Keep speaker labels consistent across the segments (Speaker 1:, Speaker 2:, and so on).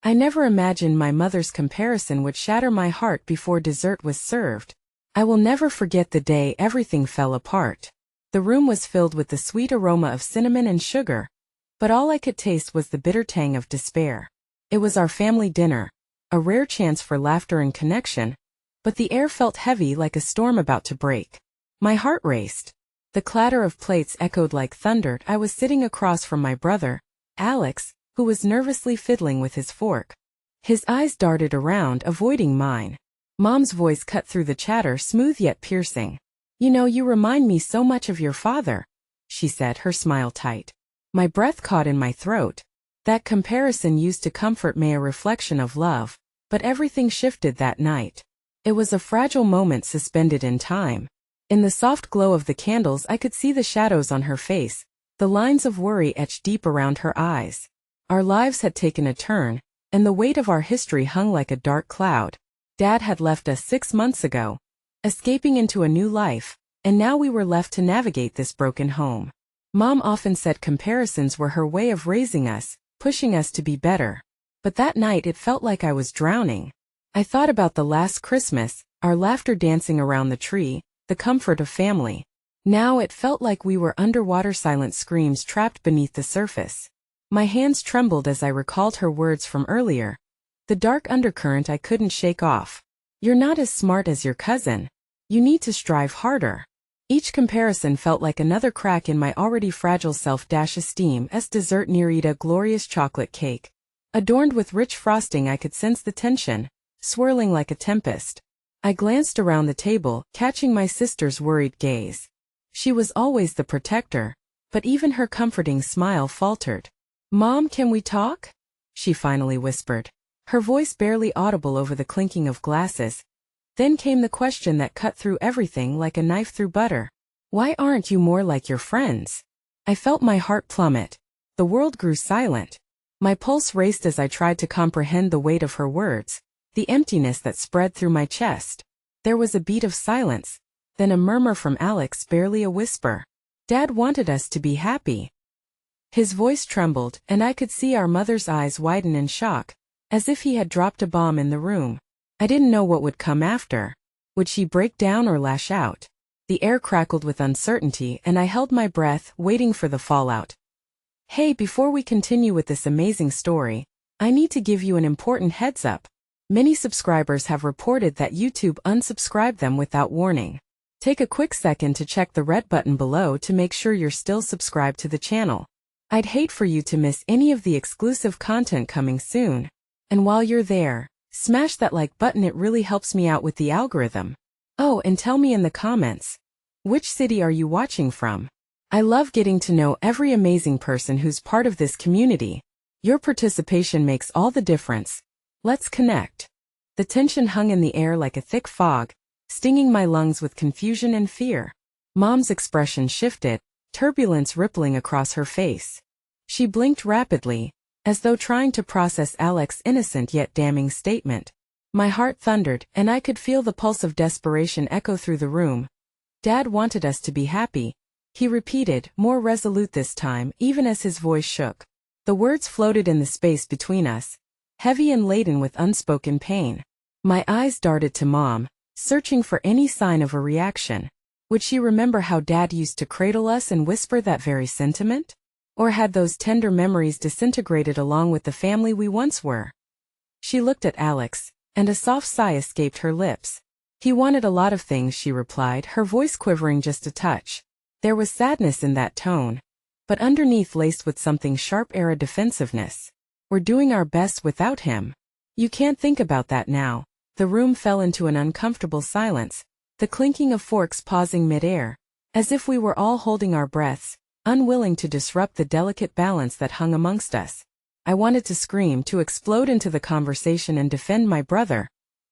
Speaker 1: I never imagined my mother's comparison would shatter my heart before dessert was served. I will never forget the day everything fell apart. The room was filled with the sweet aroma of cinnamon and sugar, but all I could taste was the bitter tang of despair. It was our family dinner, a rare chance for laughter and connection, but the air felt heavy like a storm about to break. My heart raced. The clatter of plates echoed like thunder. I was sitting across from my brother, Alex, who was nervously fiddling with his fork. His eyes darted around, avoiding mine. Mom's voice cut through the chatter, smooth yet piercing. "You know, you remind me so much of your father," she said, her smile tight. My breath caught in my throat. That comparison used to comfort me, a reflection of love, but everything shifted that night. It was a fragile moment suspended in time. In the soft glow of the candles I could see the shadows on her face, the lines of worry etched deep around her eyes. Our lives had taken a turn, and the weight of our history hung like a dark cloud. Dad had left us 6 months ago, escaping into a new life, and now we were left to navigate this broken home. Mom often said comparisons were her way of raising us, pushing us to be better. But that night it felt like I was drowning. I thought about the last Christmas, our laughter dancing around the tree, the comfort of family. Now it felt like we were underwater, silent screams trapped beneath the surface. My hands trembled as I recalled her words from earlier, the dark undercurrent I couldn't shake off. "You're not as smart as your cousin. You need to strive harder." Each comparison felt like another crack in my already fragile self-esteem. As dessert neared, a glorious chocolate cake, adorned with rich frosting. I could sense the tension, swirling like a tempest. I glanced around the table, catching my sister's worried gaze. She was always the protector, but even her comforting smile faltered. "Mom, can we talk?" she finally whispered, her voice barely audible over the clinking of glasses. Then came the question that cut through everything like a knife through butter. "Why aren't you more like your friends?" I felt my heart plummet. The world grew silent. My pulse raced as I tried to comprehend the weight of her words, the emptiness that spread through my chest. There was a beat of silence, then a murmur from Alex, barely a whisper. "Dad wanted us to be happy." His voice trembled, and I could see our mother's eyes widen in shock, as if he had dropped a bomb in the room. I didn't know what would come after. Would she break down or lash out? The air crackled with uncertainty, and I held my breath, waiting for the fallout. "Hey, before we continue with this amazing story, I need to give you an important heads up. Many subscribers have reported that YouTube unsubscribed them without warning. Take a quick second to check the red button below to make sure you're still subscribed to the channel. I'd hate for you to miss any of the exclusive content coming soon. And while you're there, smash that like button, it really helps me out with the algorithm. Oh, and tell me in the comments, which city are you watching from? I love getting to know every amazing person who's part of this community. Your participation makes all the difference. Let's connect. The tension hung in the air like a thick fog, stinging my lungs with confusion and fear. Mom's expression shifted, turbulence rippling across her face. She blinked rapidly, as though trying to process Alex's innocent yet damning statement. My heart thundered, and I could feel the pulse of desperation echo through the room. "Dad wanted us to be happy," he repeated, more resolute this time, even as his voice shook. The words floated in the space between us, heavy and laden with unspoken pain. My eyes darted to Mom, searching for any sign of a reaction. Would she remember how Dad used to cradle us and whisper that very sentiment? Or had those tender memories disintegrated along with the family we once were? She looked at Alex, and a soft sigh escaped her lips. "He wanted a lot of things," she replied, her voice quivering just a touch. There was sadness in that tone, but underneath laced with something sharp, era defensiveness. "We're doing our best without him." "You can't think about that now." The room fell into an uncomfortable silence, the clinking of forks pausing mid-air, as if we were all holding our breaths, unwilling to disrupt the delicate balance that hung amongst us. I wanted to scream, to explode into the conversation and defend my brother,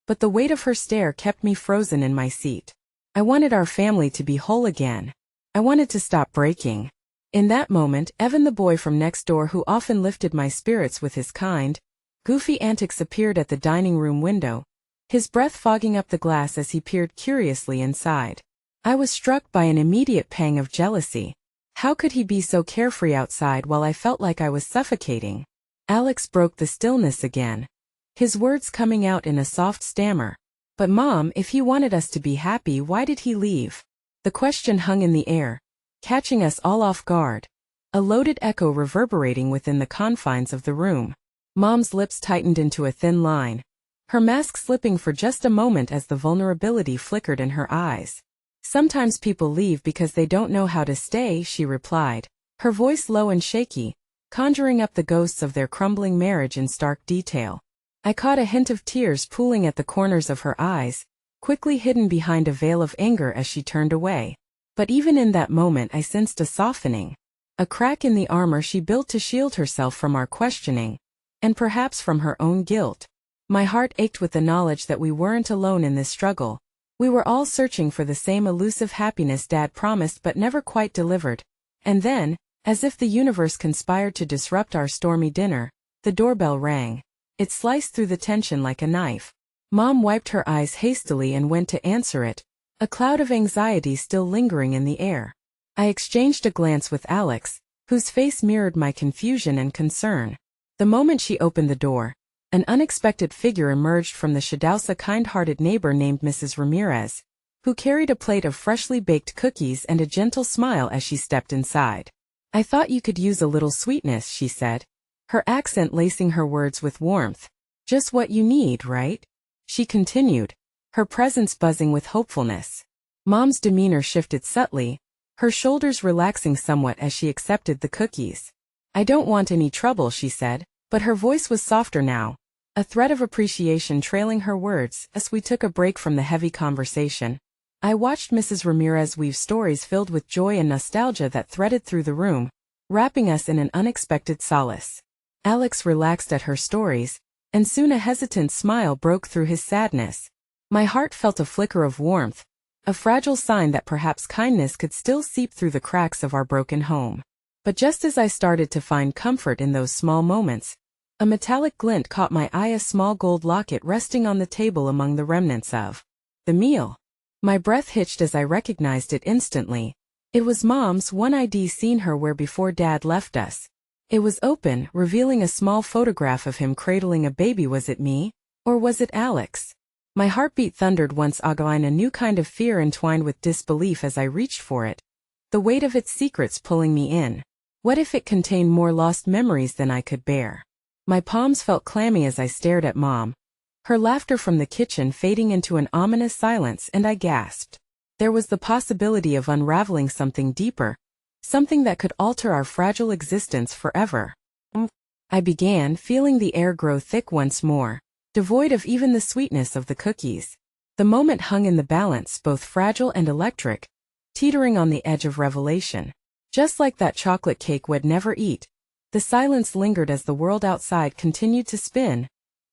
Speaker 1: but the weight of her stare kept me frozen in my seat. I wanted our family to be whole again. I wanted to stop breaking. In that moment, Evan, the boy from next door who often lifted my spirits with his kind, goofy antics, appeared at the dining room window, his breath fogging up the glass as he peered curiously inside. I was struck by an immediate pang of jealousy. How could he be so carefree outside while I felt like I was suffocating? Alex broke the stillness again, his words coming out in a soft stammer. But Mom, if he wanted us to be happy, why did he leave? The question hung in the air, catching us all off guard. A loaded echo reverberating within the confines of the room. Mom's lips tightened into a thin line, her mask slipping for just a moment as the vulnerability flickered in her eyes. Sometimes people leave because they don't know how to stay, she replied, her voice low and shaky, conjuring up the ghosts of their crumbling marriage in stark detail. I caught a hint of tears pooling at the corners of her eyes, quickly hidden behind a veil of anger as she turned away. But even in that moment I sensed a softening, a crack in the armor she built to shield herself from our questioning, and perhaps from her own guilt. My heart ached with the knowledge that we weren't alone in this struggle. We were all searching for the same elusive happiness Dad promised but never quite delivered. And then, as if the universe conspired to disrupt our stormy dinner, the doorbell rang. It sliced through the tension like a knife. Mom wiped her eyes hastily and went to answer it, a cloud of anxiety still lingering in the air. I exchanged a glance with Alex, whose face mirrored my confusion and concern. The moment she opened the door, an unexpected figure emerged from the shadows, a kind-hearted neighbor named Mrs. Ramirez, who carried a plate of freshly baked cookies and a gentle smile as she stepped inside. I thought you could use a little sweetness, she said, her accent lacing her words with warmth. Just what you need, right? She continued, her presence buzzing with hopefulness. Mom's demeanor shifted subtly, her shoulders relaxing somewhat as she accepted the cookies. I don't want any trouble, she said, but her voice was softer now, a thread of appreciation trailing her words as we took a break from the heavy conversation. I watched Mrs. Ramirez weave stories filled with joy and nostalgia that threaded through the room, wrapping us in an unexpected solace. Alex relaxed at her stories, and soon a hesitant smile broke through his sadness. My heart felt a flicker of warmth, a fragile sign that perhaps kindness could still seep through the cracks of our broken home. But just as I started to find comfort in those small moments, a metallic glint caught my eye, a small gold locket resting on the table among the remnants of the meal. My breath hitched as I recognized it instantly. It was Mom's one I'd seen her wear before Dad left us. It was open, revealing a small photograph of him cradling a baby. Was it me? Or was it Alex? My heartbeat thundered once again, a new kind of fear entwined with disbelief as I reached for it, the weight of its secrets pulling me in. What if it contained more lost memories than I could bear? My palms felt clammy as I stared at Mom, her laughter from the kitchen fading into an ominous silence, and I gasped. There was the possibility of unraveling something deeper, something that could alter our fragile existence forever. I began, feeling the air grow thick once more, devoid of even the sweetness of the cookies. The moment hung in the balance, both fragile and electric, teetering on the edge of revelation. Just like that chocolate cake we'd never eat, the silence lingered as the world outside continued to spin,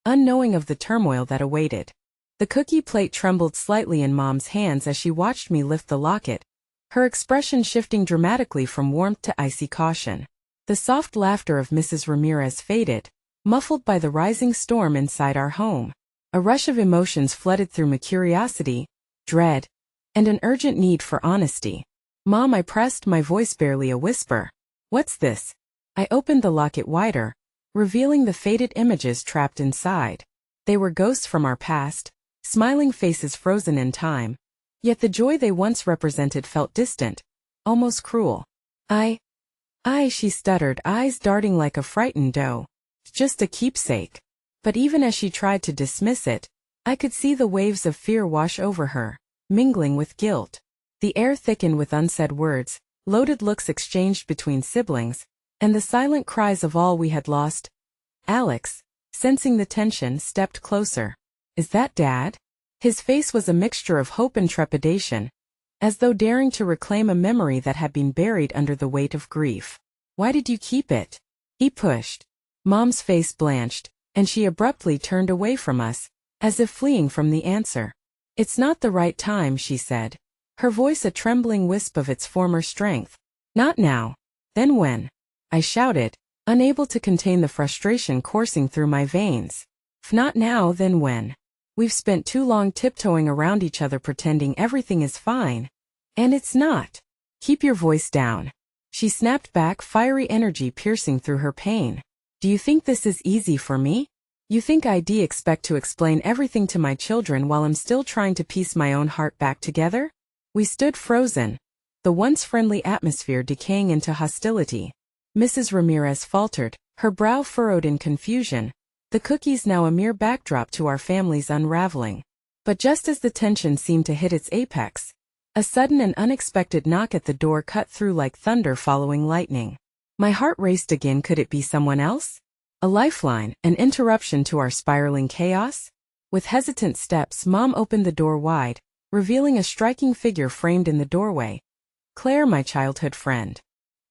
Speaker 1: unknowing of the turmoil that awaited. The cookie plate trembled slightly in Mom's hands as she watched me lift the locket, her expression shifting dramatically from warmth to icy caution. The soft laughter of Mrs. Ramirez faded, muffled by the rising storm inside our home. A rush of emotions flooded through me: curiosity, dread, and an urgent need for honesty. Mom, I pressed, my voice barely a whisper. What's this? I opened the locket wider, revealing the faded images trapped inside. They were ghosts from our past, smiling faces frozen in time. Yet the joy they once represented felt distant, almost cruel. I, she stuttered, eyes darting like a frightened doe. Just a keepsake. But even as she tried to dismiss it, I could see the waves of fear wash over her, mingling with guilt. The air thickened with unsaid words, loaded looks exchanged between siblings, and the silent cries of all we had lost. Alex, sensing the tension, stepped closer. Is that Dad? His face was a mixture of hope and trepidation, as though daring to reclaim a memory that had been buried under the weight of grief. Why did you keep it? He pushed. Mom's face blanched, and she abruptly turned away from us, as if fleeing from the answer. It's not the right time, she said, her voice a trembling wisp of its former strength. Not now. Then when? I shouted, unable to contain the frustration coursing through my veins. If not now, then when? We've spent too long tiptoeing around each other pretending everything is fine. And it's not. Keep your voice down. She snapped back, fiery energy piercing through her pain. Do you think this is easy for me? You think I'd expect to explain everything to my children while I'm still trying to piece my own heart back together? We stood frozen, the once friendly atmosphere decaying into hostility. Mrs. Ramirez faltered, her brow furrowed in confusion, the cookies now a mere backdrop to our family's unraveling. But just as the tension seemed to hit its apex, a sudden and unexpected knock at the door cut through like thunder following lightning. My heart raced again. Could it be someone else? A lifeline, an interruption to our spiraling chaos? With hesitant steps, Mom opened the door wide, revealing a striking figure framed in the doorway. Claire, my childhood friend.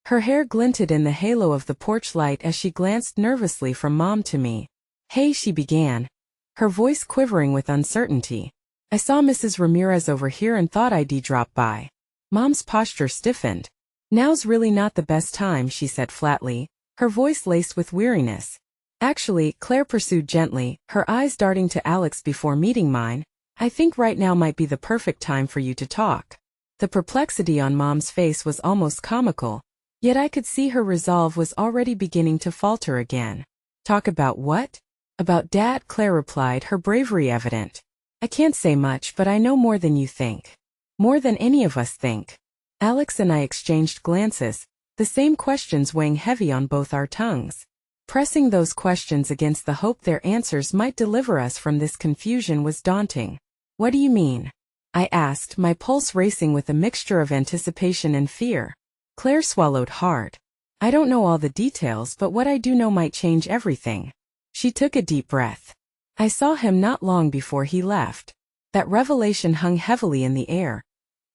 Speaker 1: Her hair glinted in the halo of the porch light as she glanced nervously from Mom to me. Hey, she began, her voice quivering with uncertainty. I saw Mrs. Ramirez over here and thought I'd drop by. Mom's posture stiffened. Now's really not the best time, she said flatly, her voice laced with weariness. Actually, Claire pursued gently, her eyes darting to Alex before meeting mine, I think right now might be the perfect time for you to talk. The perplexity on Mom's face was almost comical, yet I could see her resolve was already beginning to falter again. Talk about what? About Dad, Claire replied, her bravery evident. I can't say much, but I know more than you think. More than any of us think. Alex and I exchanged glances, the same questions weighing heavy on both our tongues. Pressing those questions against the hope their answers might deliver us from this confusion was daunting. What do you mean? I asked, my pulse racing with a mixture of anticipation and fear. Claire swallowed hard. I don't know all the details, but what I do know might change everything. She took a deep breath. I saw him not long before he left. That revelation hung heavily in the air,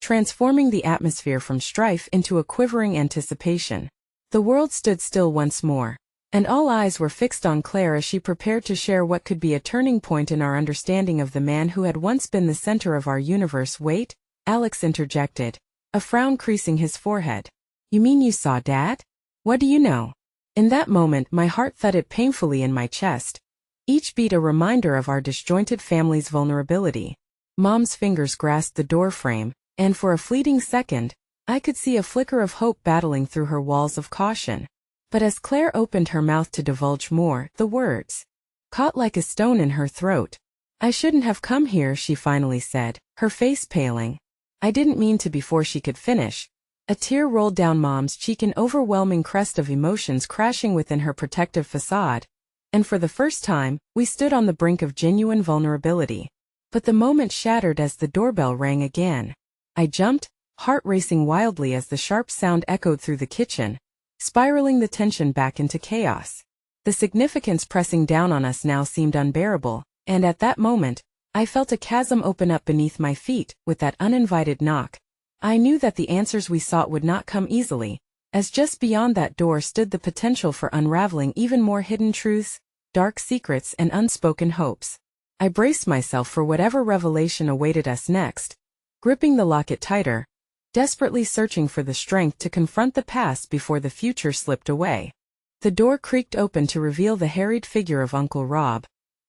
Speaker 1: transforming the atmosphere from strife into a quivering anticipation. The world stood still once more, and all eyes were fixed on Claire as she prepared to share what could be a turning point in our understanding of the man who had once been the center of our universe. Wait, Alex interjected, a frown creasing his forehead. You mean you saw Dad? What do you know? In that moment, my heart thudded painfully in my chest, each beat a reminder of our disjointed family's vulnerability. Mom's fingers grasped the doorframe, and for a fleeting second, I could see a flicker of hope battling through her walls of caution. But as Claire opened her mouth to divulge more, the words caught like a stone in her throat. I shouldn't have come here, she finally said, her face paling. I didn't mean to. Before she could finish, a tear rolled down Mom's cheek, an overwhelming crest of emotions crashing within her protective facade. And for the first time, we stood on the brink of genuine vulnerability. But the moment shattered as the doorbell rang again. I jumped, heart racing wildly as the sharp sound echoed through the kitchen, spiraling the tension back into chaos. The significance pressing down on us now seemed unbearable, and at that moment, I felt a chasm open up beneath my feet. With that uninvited knock, I knew that the answers we sought would not come easily, as just beyond that door stood the potential for unraveling even more hidden truths, dark secrets, and unspoken hopes. I braced myself for whatever revelation awaited us next, gripping the locket tighter, desperately searching for the strength to confront the past before the future slipped away. The door creaked open to reveal the harried figure of Uncle Rob,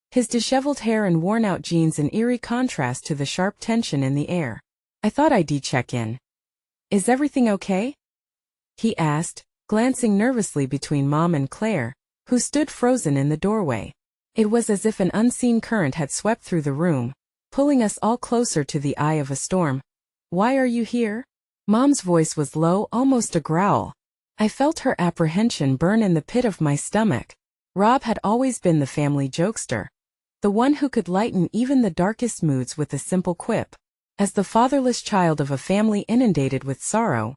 Speaker 1: his disheveled hair and worn-out jeans in eerie contrast to the sharp tension in the air. I thought I'd check in. Is everything okay? He asked, glancing nervously between Mom and Claire, who stood frozen in the doorway. It was as if an unseen current had swept through the room, pulling us all closer to the eye of a storm. Why are you here? Mom's voice was low, almost a growl. I felt her apprehension burn in the pit of my stomach. Rob had always been the family jokester, the one who could lighten even the darkest moods with a simple quip. As the fatherless child of a family inundated with sorrow,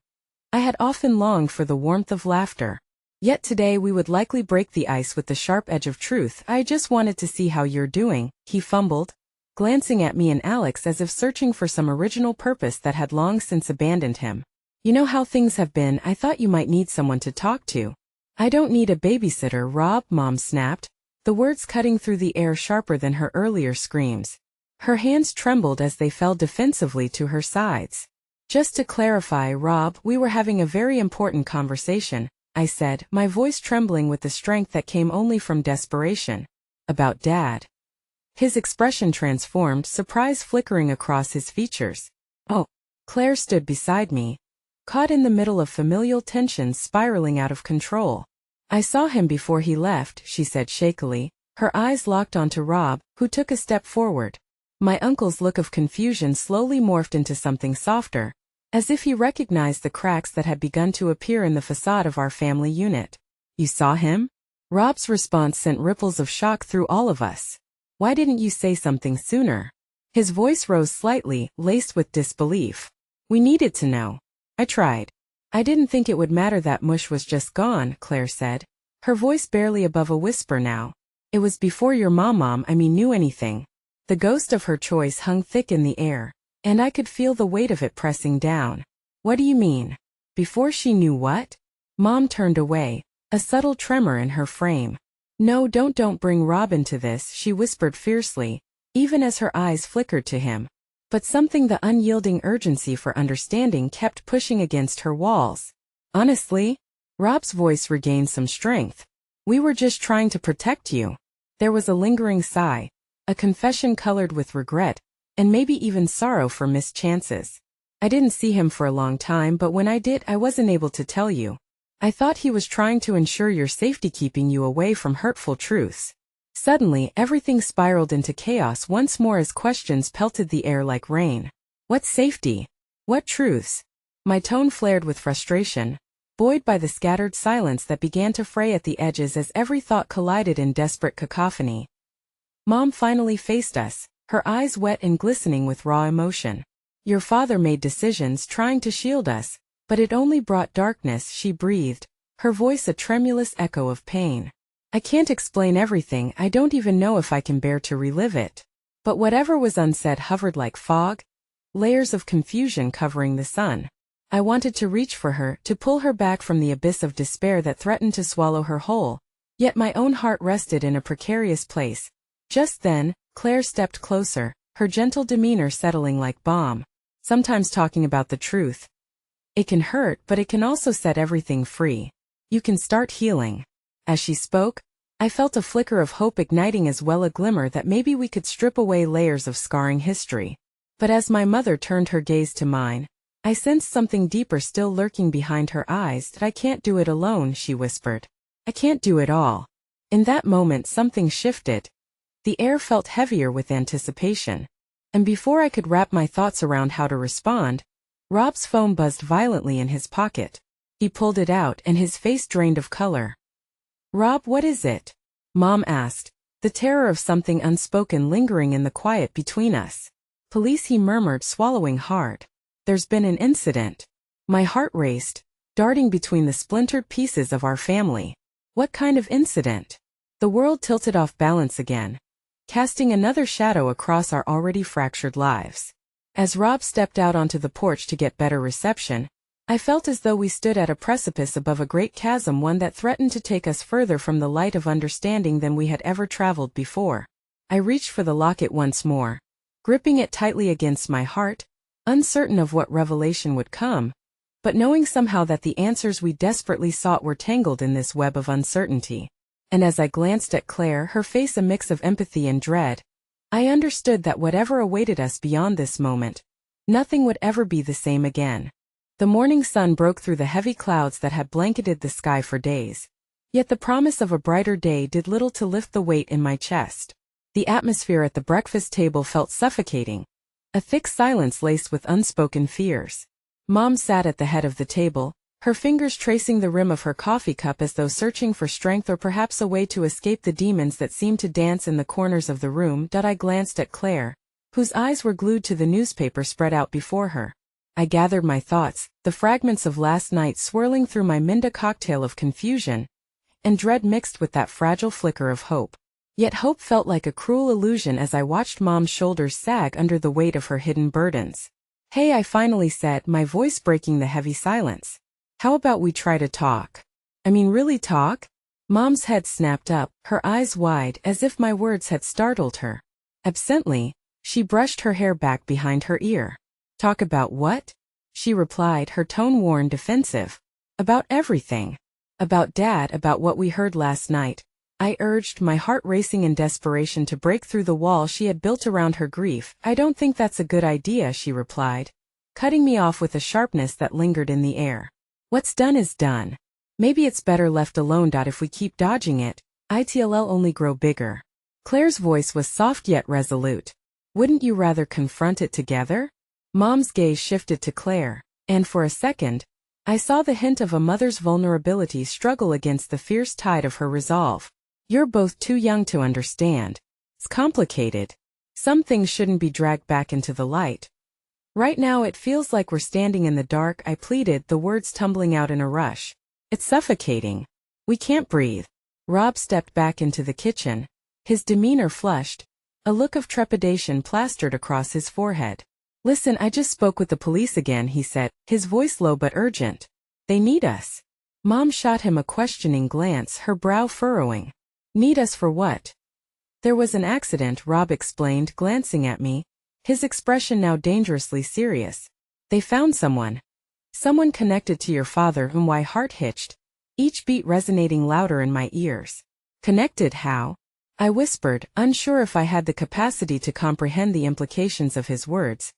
Speaker 1: I had often longed for the warmth of laughter. Yet today we would likely break the ice with the sharp edge of truth. I just wanted to see how you're doing, he fumbled, glancing at me and Alex as if searching for some original purpose that had long since abandoned him. You know how things have been. I thought you might need someone to talk to. I don't need a babysitter, Rob, Mom snapped, the words cutting through the air sharper than her earlier screams. Her hands trembled as they fell defensively to her sides. Just to clarify, Rob, we were having a very important conversation, I said, my voice trembling with the strength that came only from desperation. About Dad. His expression transformed, surprise flickering across his features. Oh. Claire stood beside me, caught in the middle of familial tensions spiraling out of control. I saw him before he left, she said shakily, her eyes locked onto Rob, who took a step forward. My uncle's look of confusion slowly morphed into something softer, as if he recognized the cracks that had begun to appear in the facade of our family unit. You saw him? Rob's response sent ripples of shock through all of us. Why didn't you say something sooner? His voice rose slightly, laced with disbelief. We needed to know. I tried. I didn't think it would matter that Mush was just gone, Claire said, her voice barely above a whisper now. It was before your mom knew anything. The ghost of her choice hung thick in the air, and I could feel the weight of it pressing down. What do you mean? Before she knew what? Mom turned away, a subtle tremor in her frame. No, don't bring Rob into this, she whispered fiercely, even as her eyes flickered to him. But something, the unyielding urgency for understanding, kept pushing against her walls. Honestly? Rob's voice regained some strength. We were just trying to protect you. There was a lingering sigh, a confession colored with regret, and maybe even sorrow for missed chances. I didn't see him for a long time, but when I did, I wasn't able to tell you. I thought he was trying to ensure your safety, keeping you away from hurtful truths. Suddenly, everything spiraled into chaos once more as questions pelted the air like rain. What safety? What truths? My tone flared with frustration, buoyed by the scattered silence that began to fray at the edges as every thought collided in desperate cacophony. Mom finally faced us, her eyes wet and glistening with raw emotion. Your father made decisions trying to shield us, but it only brought darkness, she breathed, her voice a tremulous echo of pain. I can't explain everything, I don't even know if I can bear to relive it. But whatever was unsaid hovered like fog, layers of confusion covering the sun. I wanted to reach for her, to pull her back from the abyss of despair that threatened to swallow her whole, yet my own heart rested in a precarious place. Just then, Claire stepped closer, her gentle demeanor settling like balm. Sometimes talking about the truth. It can hurt, but it can also set everything free. You can start healing. As she spoke, I felt a flicker of hope igniting, as well a glimmer that maybe we could strip away layers of scarring history. But as my mother turned her gaze to mine, I sensed something deeper still lurking behind her eyes. I can't do it alone, she whispered. I can't do it all. In that moment something shifted. The air felt heavier with anticipation. And before I could wrap my thoughts around how to respond, Rob's phone buzzed violently in his pocket. He pulled it out and his face drained of color. Rob, what is it? Mom asked, the terror of something unspoken lingering in the quiet between us. Police, he murmured, swallowing hard. There's been an incident. My heart raced, darting between the splintered pieces of our family. What kind of incident? The world tilted off balance again, casting another shadow across our already fractured lives. As Rob stepped out onto the porch to get better reception, I felt as though we stood at a precipice above a great chasm, one that threatened to take us further from the light of understanding than we had ever traveled before. I reached for the locket once more, gripping it tightly against my heart, uncertain of what revelation would come, but knowing somehow that the answers we desperately sought were tangled in this web of uncertainty. And as I glanced at Claire, her face a mix of empathy and dread, I understood that whatever awaited us beyond this moment, nothing would ever be the same again. The morning sun broke through the heavy clouds that had blanketed the sky for days. Yet the promise of a brighter day did little to lift the weight in my chest. The atmosphere at the breakfast table felt suffocating, a thick silence laced with unspoken fears. Mom sat at the head of the table, her fingers tracing the rim of her coffee cup as though searching for strength or perhaps a way to escape the demons that seemed to dance in the corners of the room. I glanced at Claire, whose eyes were glued to the newspaper spread out before her. I gathered my thoughts, the fragments of last night swirling through my Minda cocktail of confusion and dread mixed with that fragile flicker of hope. Yet hope felt like a cruel illusion as I watched Mom's shoulders sag under the weight of her hidden burdens. Hey, I finally said, my voice breaking the heavy silence. How about we try to talk? I mean, really talk? Mom's head snapped up, her eyes wide as if my words had startled her. Absently, she brushed her hair back behind her ear. Talk about what? She replied, her tone worn defensive. About everything. About Dad, about what we heard last night. I urged, my heart racing in desperation to break through the wall she had built around her grief. I don't think that's a good idea, she replied, cutting me off with a sharpness that lingered in the air. What's done is done. Maybe it's better left alone. If we keep dodging it, it'll only grow bigger. Claire's voice was soft yet resolute. Wouldn't you rather confront it together? Mom's gaze shifted to Claire, and for a second, I saw the hint of a mother's vulnerability struggle against the fierce tide of her resolve. You're both too young to understand. It's complicated. Some things shouldn't be dragged back into the light. Right now it feels like we're standing in the dark, I pleaded, the words tumbling out in a rush. It's suffocating. We can't breathe. Rob stepped back into the kitchen. His demeanor flushed. A look of trepidation plastered across his forehead. Listen, I just spoke with the police again, he said, his voice low but urgent. They need us. Mom shot him a questioning glance, her brow furrowing. Need us for what? There was an accident, Rob explained, glancing at me, his expression now dangerously serious. They found someone. Someone connected to your father, whom my heart hitched, each beat resonating louder in my ears. Connected how? I whispered, unsure if I had the capacity to comprehend the implications of his words.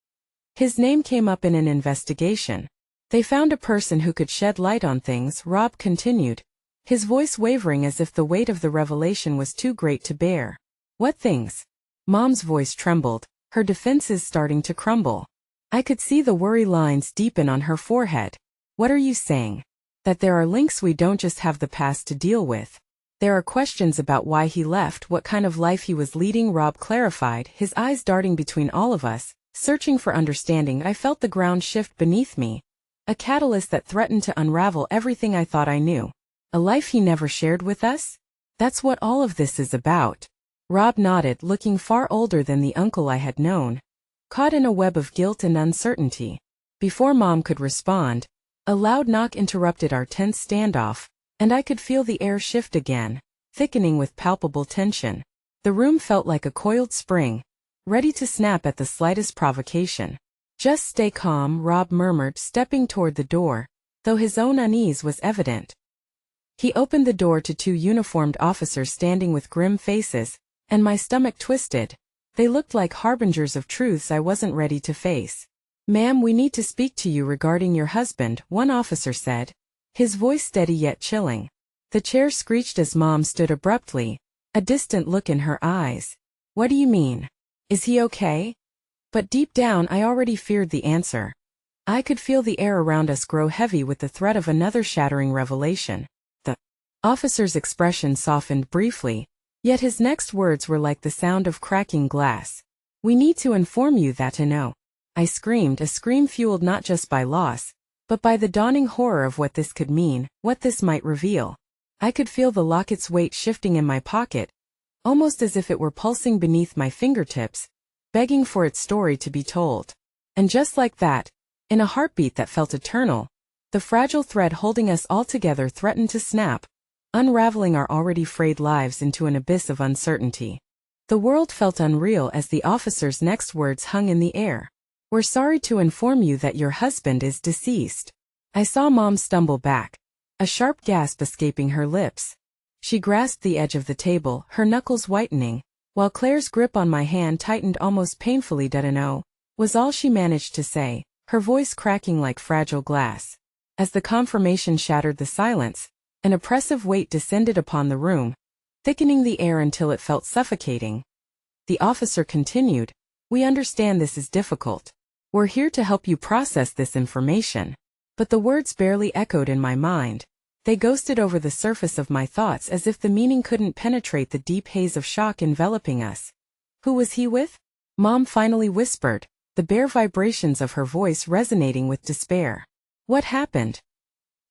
Speaker 1: His name came up in an investigation. They found a person who could shed light on things, Rob continued, his voice wavering as if the weight of the revelation was too great to bear. What things? Mom's voice trembled, her defenses starting to crumble. I could see the worry lines deepen on her forehead. What are you saying? That there are links, we don't just have the past to deal with. There are questions about why he left, what kind of life he was leading, Rob clarified, his eyes darting between all of us, searching for understanding. I felt the ground shift beneath me. A catalyst that threatened to unravel everything I thought I knew. A life he never shared with us? That's what all of this is about. Rob nodded, looking far older than the uncle I had known. Caught in a web of guilt and uncertainty. Before Mom could respond, a loud knock interrupted our tense standoff, and I could feel the air shift again, thickening with palpable tension. The room felt like a coiled spring, ready to snap at the slightest provocation. Just stay calm, Rob murmured, stepping toward the door, though his own unease was evident. He opened the door to two uniformed officers standing with grim faces, and my stomach twisted. They looked like harbingers of truths I wasn't ready to face. Ma'am, we need to speak to you regarding your husband, one officer said, his voice steady yet chilling. The chair screeched as Mom stood abruptly, a distant look in her eyes. What do you mean? Is he okay? But deep down I already feared the answer. I could feel the air around us grow heavy with the threat of another shattering revelation. The officer's expression softened briefly, yet his next words were like the sound of cracking glass. We need to inform you that to know. I screamed, a scream fueled not just by loss, but by the dawning horror of what this could mean, what this might reveal. I could feel the locket's weight shifting in my pocket, almost as if it were pulsing beneath my fingertips, begging for its story to be told. And just like that, in a heartbeat that felt eternal, the fragile thread holding us all together threatened to snap, unraveling our already frayed lives into an abyss of uncertainty. The world felt unreal as the officer's next words hung in the air. We're sorry to inform you that your husband is deceased. I saw Mom stumble back, a sharp gasp escaping her lips. She grasped the edge of the table, her knuckles whitening, while Claire's grip on my hand tightened almost painfully. "No," was all she managed to say, her voice cracking like fragile glass. As the confirmation shattered the silence, an oppressive weight descended upon the room, thickening the air until it felt suffocating. The officer continued, "We understand this is difficult. We're here to help you process this information." But the words barely echoed in my mind. They ghosted over the surface of my thoughts as if the meaning couldn't penetrate the deep haze of shock enveloping us. "Who was he with?" Mom finally whispered, the bare vibrations of her voice resonating with despair. "What happened?"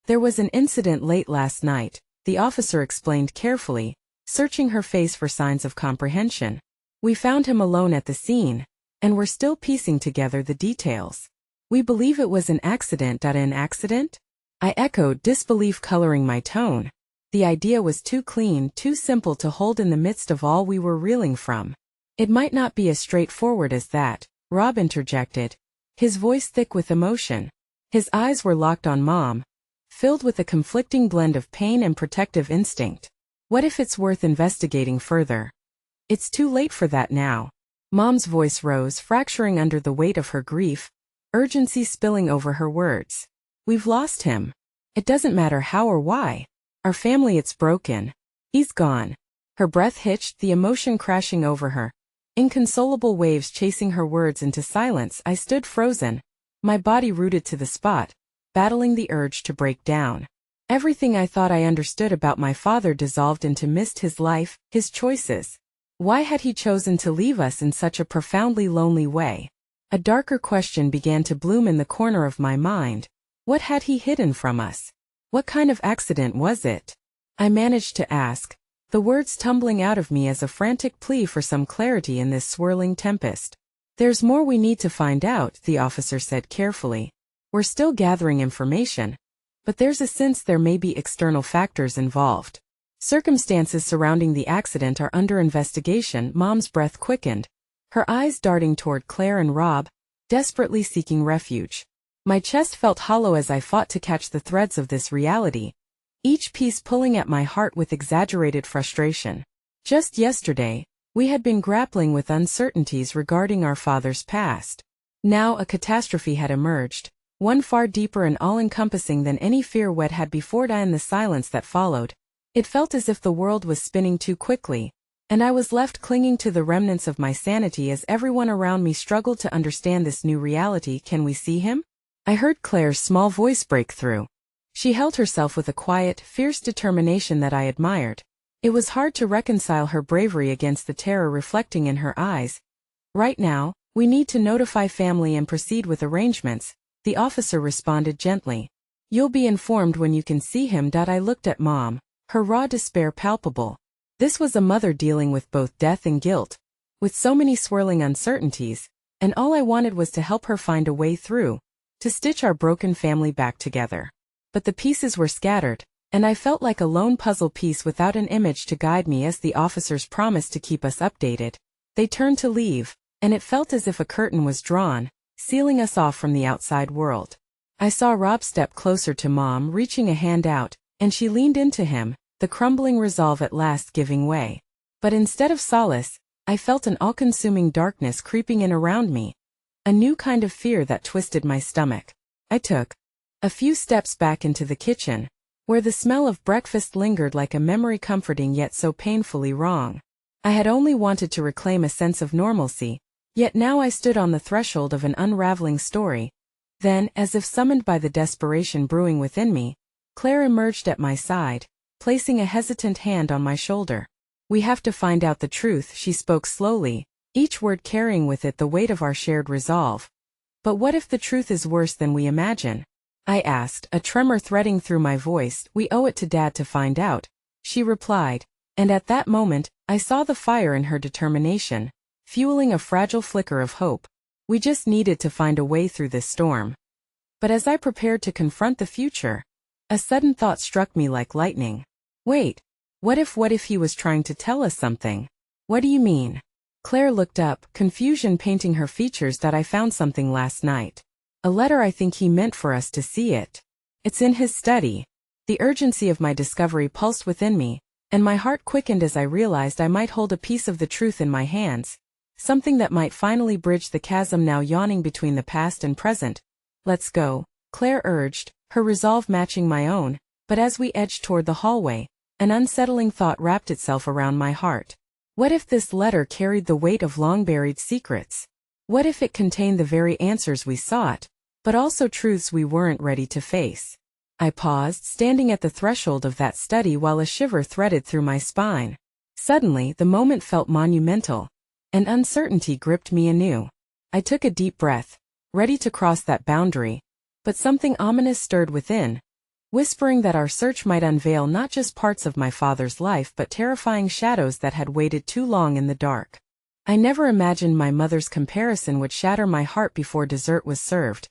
Speaker 1: "There was an incident late last night," the officer explained carefully, searching her face for signs of comprehension. "We found him alone at the scene, and we're still piecing together the details. We believe it was an accident." "An accident?" I echoed, disbelief coloring my tone. The idea was too clean, too simple to hold in the midst of all we were reeling from. "It might not be as straightforward as that," Rob interjected, his voice thick with emotion. His eyes were locked on Mom, filled with a conflicting blend of pain and protective instinct. "What if it's worth investigating further?" "It's too late for that now." Mom's voice rose, fracturing under the weight of her grief, urgency spilling over her words. "We've lost him. It doesn't matter how or why. Our family, it's broken. He's gone. Her breath hitched, the emotion crashing over her. Inconsolable waves chasing her words into silence. I stood frozen, my body rooted to the spot, battling the urge to break down. Everything I thought I understood about my father dissolved into mist. His life, his choices. Why had he chosen to leave us in such a profoundly lonely way? A darker question began to bloom in the corner of my mind. What had he hidden from us? What kind of accident was it? I managed to ask, the words tumbling out of me as a frantic plea for some clarity in this swirling tempest. There's more we need to find out, the officer said carefully. We're still gathering information, but there's a sense there may be external factors involved. Circumstances surrounding the accident are under investigation. Mom's breath quickened, her eyes darting toward Claire and Rob, desperately seeking refuge. My chest felt hollow as I fought to catch the threads of this reality, each piece pulling at my heart with exaggerated frustration. Just yesterday, we had been grappling with uncertainties regarding our father's past. Now a catastrophe had emerged, one far deeper and all-encompassing than any fear Wed had before. In the silence that followed, it felt as if the world was spinning too quickly, and I was left clinging to the remnants of my sanity as everyone around me struggled to understand this new reality. Can we see him? I heard Claire's small voice break through. She held herself with a quiet, fierce determination that I admired. It was hard to reconcile her bravery against the terror reflecting in her eyes. Right now, we need to notify family and proceed with arrangements, the officer responded gently. You'll be informed when you can see him. I looked at Mom, her raw despair palpable. This was a mother dealing with both death and guilt, with so many swirling uncertainties, and all I wanted was to help her find a way through, to stitch our broken family back together. But the pieces were scattered, and I felt like a lone puzzle piece without an image to guide me. As the officers promised to keep us updated, they turned to leave, and it felt as if a curtain was drawn, sealing us off from the outside world. I saw Rob step closer to Mom, reaching a hand out, and she leaned into him, the crumbling resolve at last giving way. But instead of solace, I felt an all-consuming darkness creeping in around me, a new kind of fear that twisted my stomach. I took a few steps back into the kitchen, where the smell of breakfast lingered like a memory, comforting yet so painfully wrong. I had only wanted to reclaim a sense of normalcy, yet now I stood on the threshold of an unraveling story. Then, as if summoned by the desperation brewing within me, Claire emerged at my side, placing a hesitant hand on my shoulder. We have to find out the truth, she spoke slowly, each word carrying with it the weight of our shared resolve. But what if the truth is worse than we imagine? I asked, a tremor threading through my voice. We owe it to Dad to find out, she replied, and at that moment, I saw the fire in her determination, fueling a fragile flicker of hope. We just needed to find a way through this storm. But as I prepared to confront the future, a sudden thought struck me like lightning. Wait, what if he was trying to tell us something? What do you mean? Claire looked up, confusion painting her features. I found something last night. A letter. I think he meant for us to see it. It's in his study. The urgency of my discovery pulsed within me, and my heart quickened as I realized I might hold a piece of the truth in my hands, something that might finally bridge the chasm now yawning between the past and present. Let's go, Claire urged, her resolve matching my own, but as we edged toward the hallway, an unsettling thought wrapped itself around my heart. What if this letter carried the weight of long-buried secrets? What if it contained the very answers we sought, but also truths we weren't ready to face? I paused, standing at the threshold of that study while a shiver threaded through my spine. Suddenly, the moment felt monumental, and uncertainty gripped me anew. I took a deep breath, ready to cross that boundary, but something ominous stirred within, whispering that our search might unveil not just parts of my father's life but terrifying shadows that had waited too long in the dark. I never imagined my mother's comparison would shatter my heart before dessert was served.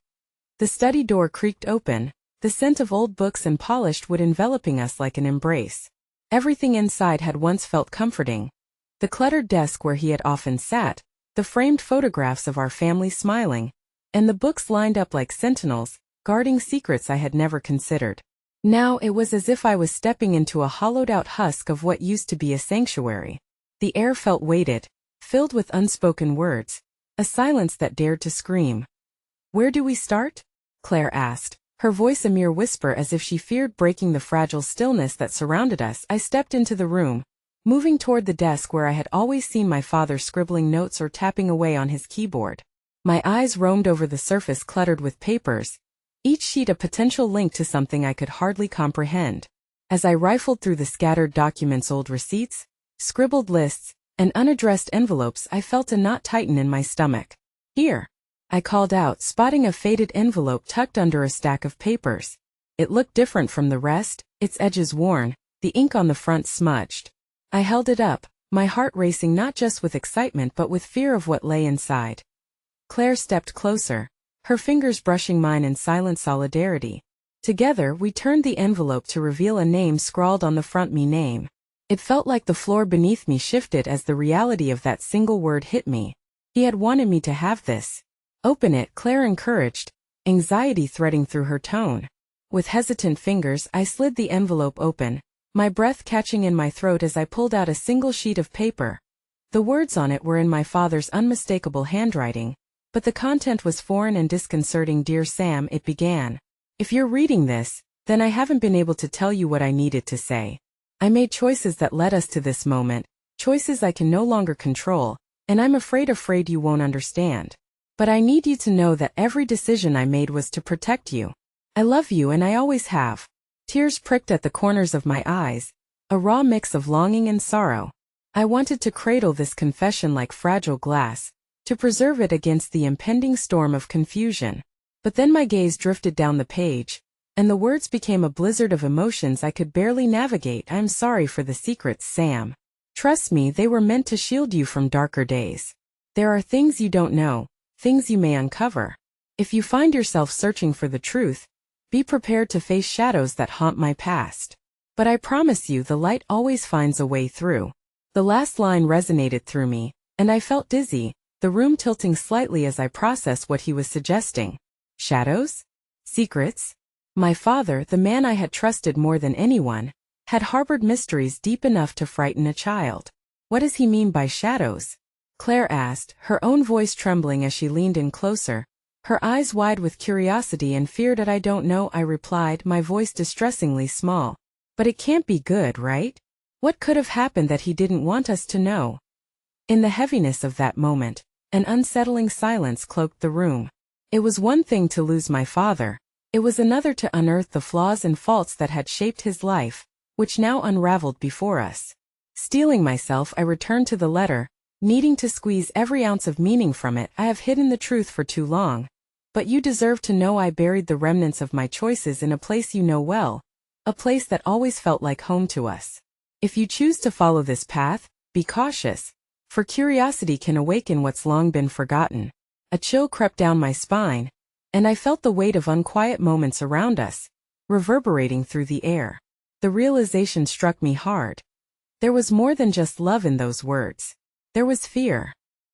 Speaker 1: The study door creaked open, the scent of old books and polished wood enveloping us like an embrace. Everything inside had once felt comforting. The cluttered desk where he had often sat, the framed photographs of our family smiling, and the books lined up like sentinels, guarding secrets I had never considered. Now it was as if I was stepping into a hollowed-out husk of what used to be a sanctuary. The air felt weighted, filled with unspoken words, a silence that dared to scream. Where do we start? Claire asked, her voice a mere whisper as if she feared breaking the fragile stillness that surrounded us. I stepped into the room, moving toward the desk where I had always seen my father scribbling notes or tapping away on his keyboard. My eyes roamed over the surface cluttered with papers, each sheet a potential link to something I could hardly comprehend. As I rifled through the scattered documents, old receipts, scribbled lists, and unaddressed envelopes, I felt a knot tighten in my stomach. "Here," I called out, spotting a faded envelope tucked under a stack of papers. It looked different from the rest, its edges worn, the ink on the front smudged. I held it up, my heart racing not just with excitement but with fear of what lay inside. Claire stepped closer, her fingers brushing mine in silent solidarity. Together, we turned the envelope to reveal a name scrawled on the front, me name. It felt like the floor beneath me shifted as the reality of that single word hit me. He had wanted me to have this. "Open it," Claire encouraged, anxiety threading through her tone. With hesitant fingers, I slid the envelope open, my breath catching in my throat as I pulled out a single sheet of paper. The words on it were in my father's unmistakable handwriting, but the content was foreign and disconcerting. "Dear Sam," it began. "If you're reading this, then I haven't been able to tell you what I needed to say. I made choices that led us to this moment, choices I can no longer control, and I'm afraid you won't understand. But I need you to know that every decision I made was to protect you. I love you and I always have." Tears pricked at the corners of my eyes, a raw mix of longing and sorrow. I wanted to cradle this confession like fragile glass, to preserve it against the impending storm of confusion. But then my gaze drifted down the page, and the words became a blizzard of emotions I could barely navigate. "I'm sorry for the secrets, Sam. Trust me, they were meant to shield you from darker days. There are things you don't know, things you may uncover. If you find yourself searching for the truth, be prepared to face shadows that haunt my past. But I promise you the light always finds a way through." The last line resonated through me, and I felt dizzy, the room tilting slightly as I processed what he was suggesting. Shadows? Secrets? My father, the man I had trusted more than anyone, had harbored mysteries deep enough to frighten a child. "What does he mean by shadows?" Claire asked, her own voice trembling as she leaned in closer, her eyes wide with curiosity and fear. "I don't know," I replied, my voice distressingly small. "But it can't be good, right? What could have happened that he didn't want us to know?" In the heaviness of that moment, an unsettling silence cloaked the room. It was one thing to lose my father, it was another to unearth the flaws and faults that had shaped his life, which now unraveled before us. Steeling myself, I returned to the letter, needing to squeeze every ounce of meaning from it. "I have hidden the truth for too long. But you deserve to know I buried the remnants of my choices in a place you know well, a place that always felt like home to us. If you choose to follow this path, be cautious, for curiosity can awaken what's long been forgotten." A chill crept down my spine, and I felt the weight of unquiet moments around us, reverberating through the air. The realization struck me hard. There was more than just love in those words. There was fear,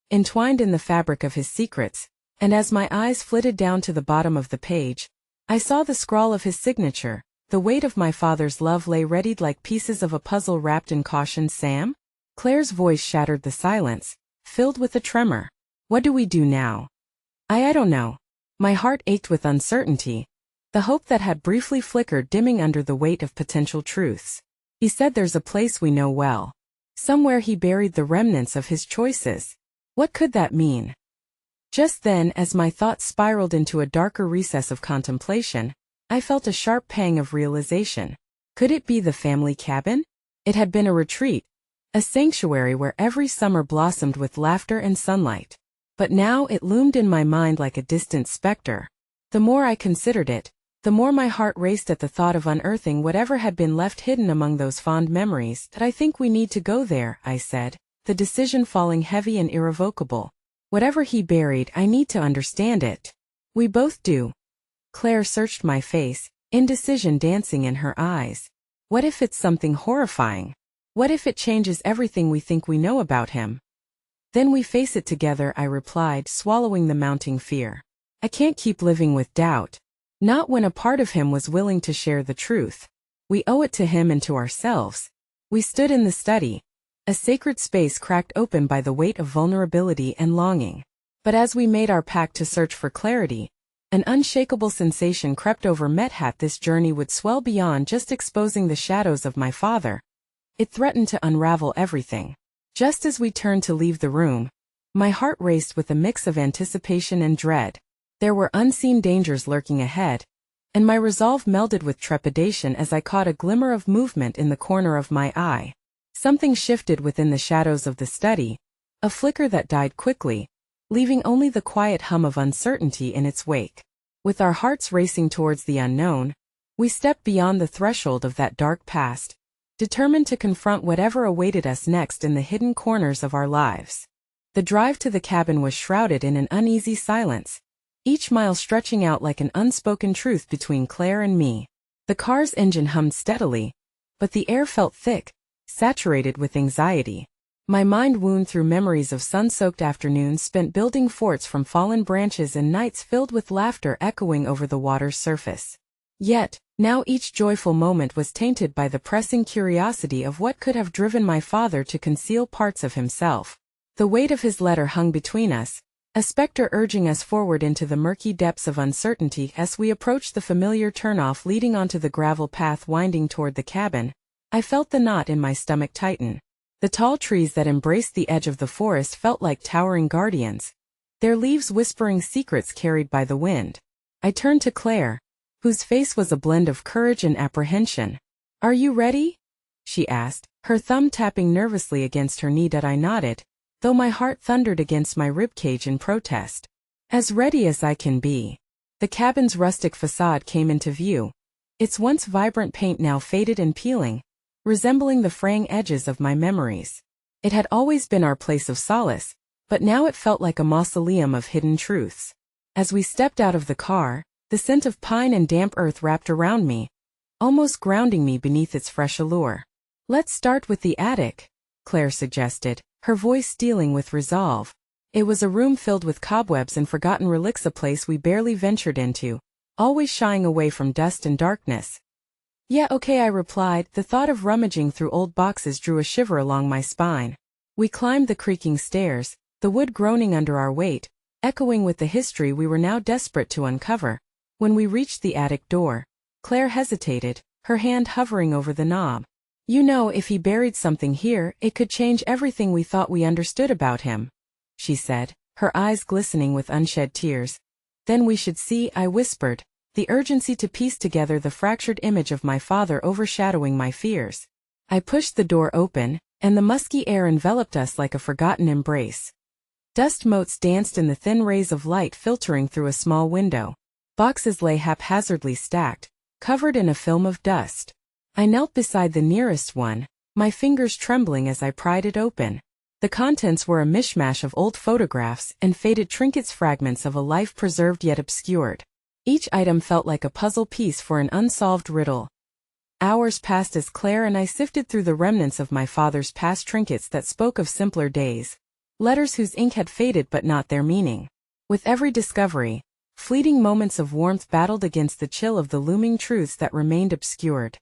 Speaker 1: entwined in the fabric of his secrets, and as my eyes flitted down to the bottom of the page, I saw the scrawl of his signature. The weight of my father's love lay readied like pieces of a puzzle wrapped in caution. "Sam?" Claire's voice shattered the silence, filled with a tremor. "What do we do now?" I don't know." My heart ached with uncertainty, the hope that had briefly flickered dimming under the weight of potential truths. "He said there's a place we know well. Somewhere he buried the remnants of his choices." What could that mean? Just then, as my thoughts spiraled into a darker recess of contemplation, I felt a sharp pang of realization. Could it be the family cabin? It had been a retreat, a sanctuary where every summer blossomed with laughter and sunlight. But now it loomed in my mind like a distant specter. The more I considered it, the more my heart raced at the thought of unearthing whatever had been left hidden among those fond memories. "I think we need to go there," I said, the decision falling heavy and irrevocable. "Whatever he buried, I need to understand it." "We both do." Claire searched my face, indecision dancing in her eyes. "What if it's something horrifying? What if it changes everything we think we know about him?" "Then we face it together," I replied, swallowing the mounting fear. I can't keep living with doubt. Not when a part of him was willing to share the truth. We owe it to him and to ourselves. We stood in the study, a sacred space cracked open by the weight of vulnerability and longing. But as we made our pact to search for clarity, An unshakable sensation crept over Methat. This journey would swell beyond just exposing the shadows of my father. It threatened to unravel everything. Just as we turned to leave the room, my heart raced with a mix of anticipation and dread. There were unseen dangers lurking ahead, and my resolve melded with trepidation as I caught a glimmer of movement in the corner of my eye. Something shifted within the shadows of the study, a flicker that died quickly, leaving only the quiet hum of uncertainty in its wake. With our hearts racing towards the unknown, we stepped beyond the threshold of that dark past, determined to confront whatever awaited us next in the hidden corners of our lives. The drive to the cabin was shrouded in an uneasy silence, each mile stretching out like an unspoken truth between Claire and me. The car's engine hummed steadily, but the air felt thick, saturated with anxiety. My mind wound through memories of sun-soaked afternoons spent building forts from fallen branches and nights filled with laughter echoing over the water's surface. Yet, now each joyful moment was tainted by the pressing curiosity of what could have driven my father to conceal parts of himself. The weight of his letter hung between us, a specter urging us forward into the murky depths of uncertainty. As we approached the familiar turnoff leading onto the gravel path winding toward the cabin, I felt the knot in my stomach tighten. The tall trees that embraced the edge of the forest felt like towering guardians, their leaves whispering secrets carried by the wind. I turned to Claire, whose face was a blend of courage and apprehension. "Are you ready?" she asked, her thumb tapping nervously against her knee. I nodded, though my heart thundered against my ribcage in protest. "As ready as I can be." The cabin's rustic facade came into view, its once vibrant paint now faded and peeling, resembling the fraying edges of my memories. It had always been our place of solace, but now it felt like a mausoleum of hidden truths. As we stepped out of the car, the scent of pine and damp earth wrapped around me, almost grounding me beneath its fresh allure. "Let's start with the attic," Claire suggested, her voice stealing with resolve. It was a room filled with cobwebs and forgotten relics, a place we barely ventured into, always shying away from dust and darkness. "Yeah, okay," I replied. The thought of rummaging through old boxes drew a shiver along my spine. We climbed the creaking stairs, the wood groaning under our weight, echoing with the history we were now desperate to uncover. When we reached the attic door, Claire hesitated, her hand hovering over the knob. "You know, if he buried something here, it could change everything we thought we understood about him," she said, her eyes glistening with unshed tears. "Then we should see," I whispered, the urgency to piece together the fractured image of my father overshadowing my fears. I pushed the door open, and the musky air enveloped us like a forgotten embrace. Dust motes danced in the thin rays of light filtering through a small window. Boxes lay haphazardly stacked, covered in a film of dust. I knelt beside the nearest one, my fingers trembling as I pried it open. The contents were a mishmash of old photographs and faded trinkets, fragments of a life preserved yet obscured. Each item felt like a puzzle piece for an unsolved riddle. Hours passed as Claire and I sifted through the remnants of my father's past, trinkets that spoke of simpler days, letters whose ink had faded but not their meaning. With every discovery, fleeting moments of warmth battled against the chill of the looming truths that remained obscured.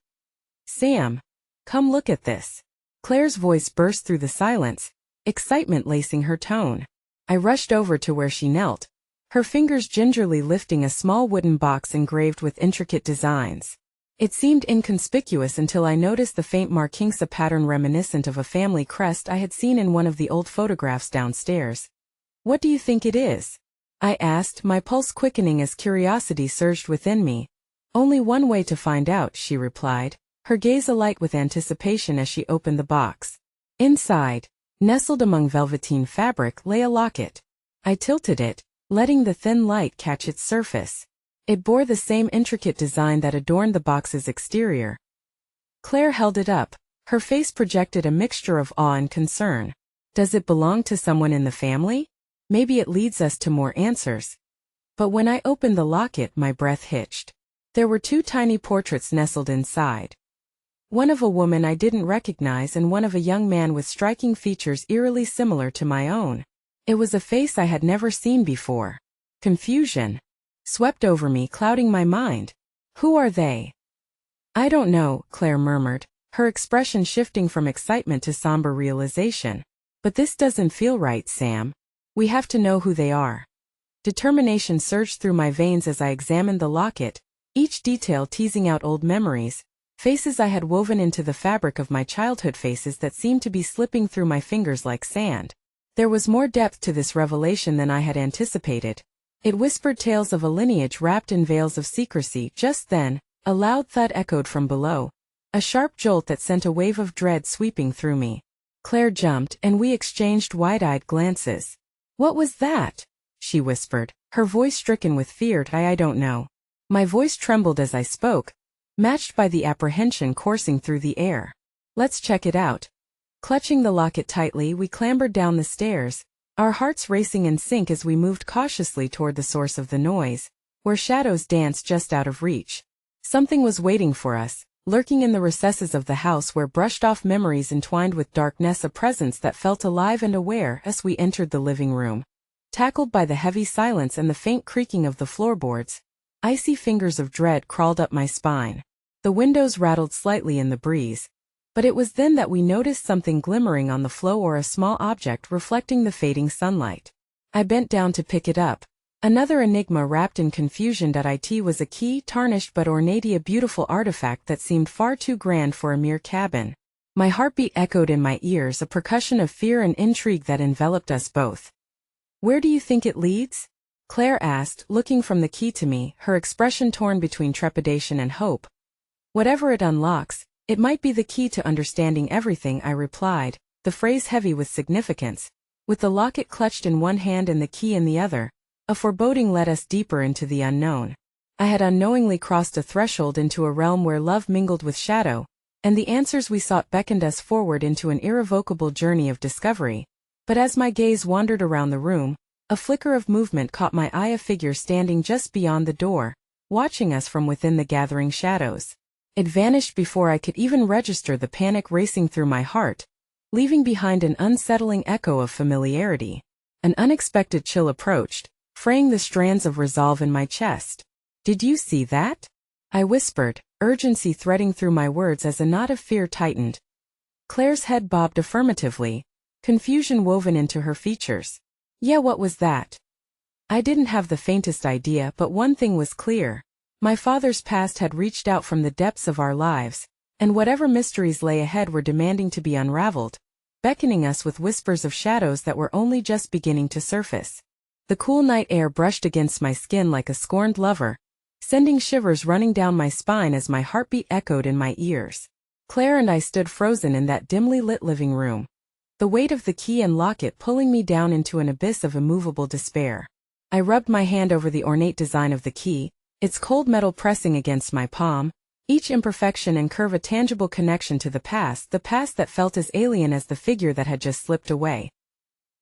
Speaker 1: "Sam, come look at this." Claire's voice burst through the silence, excitement lacing her tone. I rushed over to where she knelt, her fingers gingerly lifting a small wooden box engraved with intricate designs. It seemed inconspicuous until I noticed the faint markings, a pattern reminiscent of a family crest I had seen in one of the old photographs downstairs. "What do you think it is?" I asked, my pulse quickening as curiosity surged within me. "Only one way to find out," she replied, her gaze alight with anticipation as she opened the box. Inside, nestled among velveteen fabric, lay a locket. I tilted it, letting the thin light catch its surface. It bore the same intricate design that adorned the box's exterior. Claire held it up, her face projected a mixture of awe and concern. "Does it belong to someone in the family? Maybe it leads us to more answers." But when I opened the locket, my breath hitched. There were two tiny portraits nestled inside. One of a woman I didn't recognize and one of a young man with striking features eerily similar to my own. It was a face I had never seen before. Confusion swept over me, clouding my mind. "Who are they?" "I don't know," Claire murmured, her expression shifting from excitement to somber realization. "But this doesn't feel right, Sam. We have to know who they are." Determination surged through my veins as I examined the locket, each detail teasing out old memories, faces I had woven into the fabric of my childhood, faces that seemed to be slipping through my fingers like sand. There was more depth to this revelation than I had anticipated. It whispered tales of a lineage wrapped in veils of secrecy. Just then, a loud thud echoed from below, a sharp jolt that sent a wave of dread sweeping through me. Claire jumped, and we exchanged wide-eyed glances. "What was that?" she whispered, her voice stricken with fear. I don't know." My voice trembled as I spoke, matched by the apprehension coursing through the air. "Let's check it out." Clutching the locket tightly, we clambered down the stairs, our hearts racing in sync as we moved cautiously toward the source of the noise, where shadows danced just out of reach. Something was waiting for us, lurking in the recesses of the house where brushed-off memories entwined with darkness, a presence that felt alive and aware as we entered the living room. Tackled by the heavy silence and the faint creaking of the floorboards, icy fingers of dread crawled up my spine. The windows rattled slightly in the breeze, but it was then that we noticed something glimmering on the floor, a small object reflecting the fading sunlight. I bent down to pick it up. Another enigma wrapped in confusion. It was a key, tarnished but ornate, a beautiful artifact that seemed far too grand for a mere cabin. My heartbeat echoed in my ears, a percussion of fear and intrigue that enveloped us both. "Where do you think it leads?" Claire asked, looking from the key to me, her expression torn between trepidation and hope. "Whatever it unlocks, it might be the key to understanding everything," I replied, the phrase heavy with significance. With the locket clutched in one hand and the key in the other, a foreboding led us deeper into the unknown. I had unknowingly crossed a threshold into a realm where love mingled with shadow, and the answers we sought beckoned us forward into an irrevocable journey of discovery. But as my gaze wandered around the room, a flicker of movement caught my eye, a figure standing just beyond the door, watching us from within the gathering shadows. It vanished before I could even register the panic racing through my heart, leaving behind an unsettling echo of familiarity. An unexpected chill approached, fraying the strands of resolve in my chest. "Did you see that?" I whispered, urgency threading through my words as a knot of fear tightened. Claire's head bobbed affirmatively, confusion woven into her features. "Yeah, what was that?" I didn't have the faintest idea, but one thing was clear. My father's past had reached out from the depths of our lives, and whatever mysteries lay ahead were demanding to be unraveled, beckoning us with whispers of shadows that were only just beginning to surface. The cool night air brushed against my skin like a scorned lover, sending shivers running down my spine as my heartbeat echoed in my ears. Claire and I stood frozen in that dimly lit living room, the weight of the key and locket pulling me down into an abyss of immovable despair. I rubbed my hand over the ornate design of the key, its cold metal pressing against my palm, each imperfection and curve a tangible connection to the past that felt as alien as the figure that had just slipped away.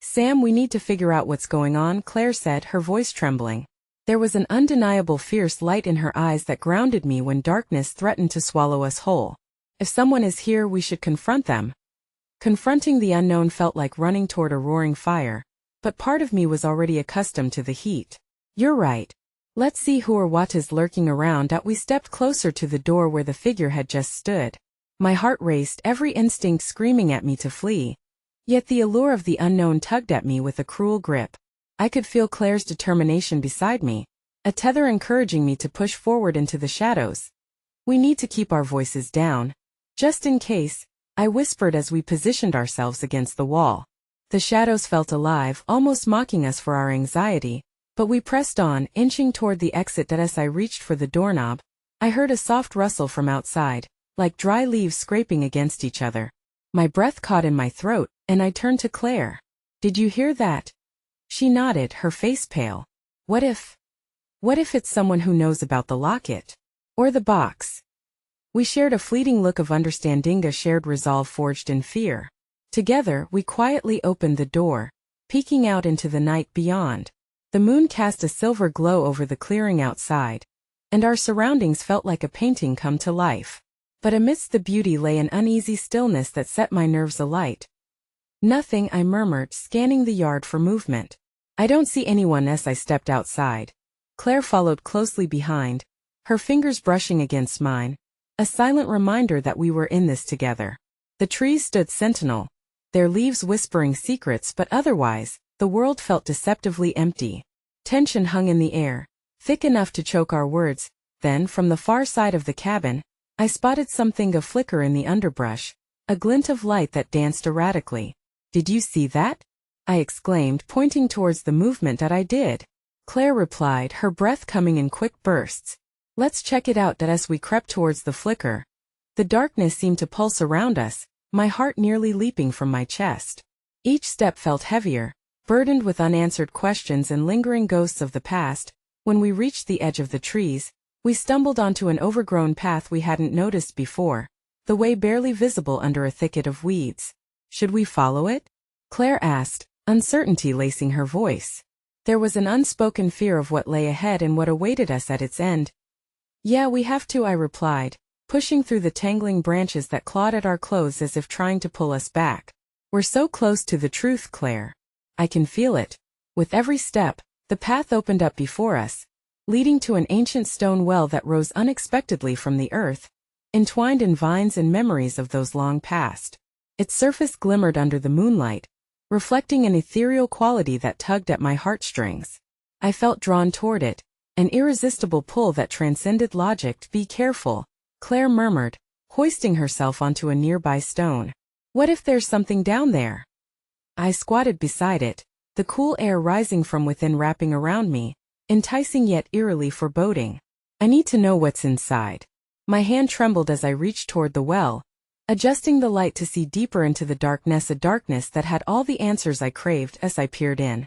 Speaker 1: "Sam, we need to figure out what's going on," Claire said, her voice trembling. There was an undeniable fierce light in her eyes that grounded me when darkness threatened to swallow us whole. "If someone is here, we should confront them." Confronting the unknown felt like running toward a roaring fire, but part of me was already accustomed to the heat. "You're right. Let's see who or what is lurking around." We stepped closer to the door where the figure had just stood. My heart raced, every instinct screaming at me to flee. Yet the allure of the unknown tugged at me with a cruel grip. I could feel Claire's determination beside me, a tether encouraging me to push forward into the shadows. "We need to keep our voices down, just in case," I whispered as we positioned ourselves against the wall. The shadows felt alive, almost mocking us for our anxiety. But we pressed on, inching toward the exit. As I reached for the doorknob, I heard a soft rustle from outside, like dry leaves scraping against each other. My breath caught in my throat, and I turned to Claire. "Did you hear that?" She nodded, her face pale. What if it's someone who knows about the locket? Or the box?" We shared a fleeting look of understanding, a shared resolve forged in fear. Together, we quietly opened the door, peeking out into the night beyond. The moon cast a silver glow over the clearing outside, and our surroundings felt like a painting come to life. But amidst the beauty lay an uneasy stillness that set my nerves alight. "Nothing," I murmured, scanning the yard for movement. "I don't see anyone." As I stepped outside, Claire followed closely behind, her fingers brushing against mine, a silent reminder that we were in this together. The trees stood sentinel, their leaves whispering secrets, but otherwise, the world felt deceptively empty. Tension hung in the air, thick enough to choke our words. Then, from the far side of the cabin, I spotted something flicker in the underbrush, a glint of light that danced erratically. "Did you see that?" I exclaimed, pointing towards the movement that I did. Claire replied, her breath coming in quick bursts. "Let's check it out." As we crept towards the flicker, the darkness seemed to pulse around us, my heart nearly leaping from my chest. Each step felt heavier, burdened with unanswered questions and lingering ghosts of the past. When we reached the edge of the trees, we stumbled onto an overgrown path we hadn't noticed before, the way barely visible under a thicket of weeds. "Should we follow it?" Claire asked, uncertainty lacing her voice. There was an unspoken fear of what lay ahead and what awaited us at its end. "Yeah, we have to," I replied, pushing through the tangling branches that clawed at our clothes as if trying to pull us back. "We're so close to the truth, Claire. I can feel it." With every step, the path opened up before us, leading to an ancient stone well that rose unexpectedly from the earth, entwined in vines and memories of those long past. Its surface glimmered under the moonlight, reflecting an ethereal quality that tugged at my heartstrings. I felt drawn toward it, an irresistible pull that transcended logic. "Be careful," Claire murmured, hoisting herself onto a nearby stone. "What if there's something down there?" I squatted beside it, the cool air rising from within wrapping around me, enticing yet eerily foreboding. "I need to know what's inside." My hand trembled as I reached toward the well, adjusting the light to see deeper into the darkness, a darkness that had all the answers I craved. As I peered in,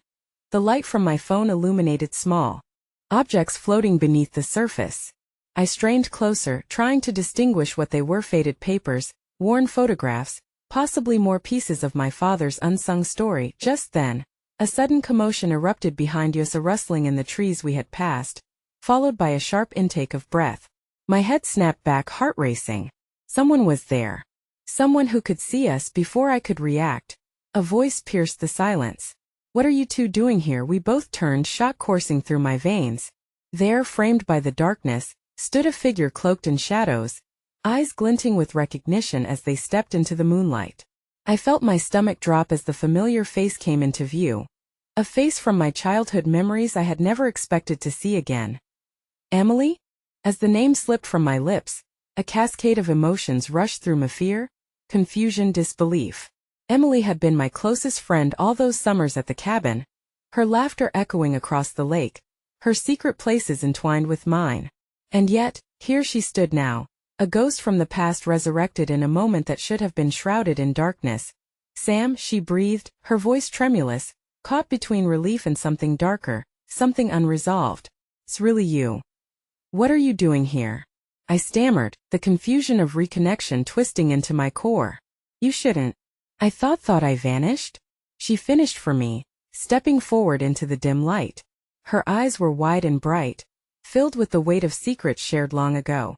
Speaker 1: the light from my phone illuminated small objects floating beneath the surface. I strained closer, trying to distinguish what they were: faded papers, worn photographs, possibly more pieces of my father's unsung story. Just then, a sudden commotion erupted behind us, a rustling in the trees we had passed, followed by a sharp intake of breath. My head snapped back, heart racing. Someone was there. Someone who could see us before I could react. A voice pierced the silence. "What are you two doing here?" We both turned, shock coursing through my veins. There, framed by the darkness, stood a figure cloaked in shadows, eyes glinting with recognition as they stepped into the moonlight. I felt my stomach drop as the familiar face came into view. A face from my childhood memories I had never expected to see again. "Emily?" As the name slipped from my lips, a cascade of emotions rushed through me: fear, confusion, disbelief. Emily had been my closest friend all those summers at the cabin, her laughter echoing across the lake, her secret places entwined with mine. And yet, here she stood now, a ghost from the past resurrected in a moment that should have been shrouded in darkness. "Sam," she breathed, her voice tremulous, caught between relief and something darker, something unresolved. "It's really you. What are you doing here?" I stammered, the confusion of reconnection twisting into my core. "You shouldn't. I thought I vanished?" She finished for me, stepping forward into the dim light. Her eyes were wide and bright, filled with the weight of secrets shared long ago.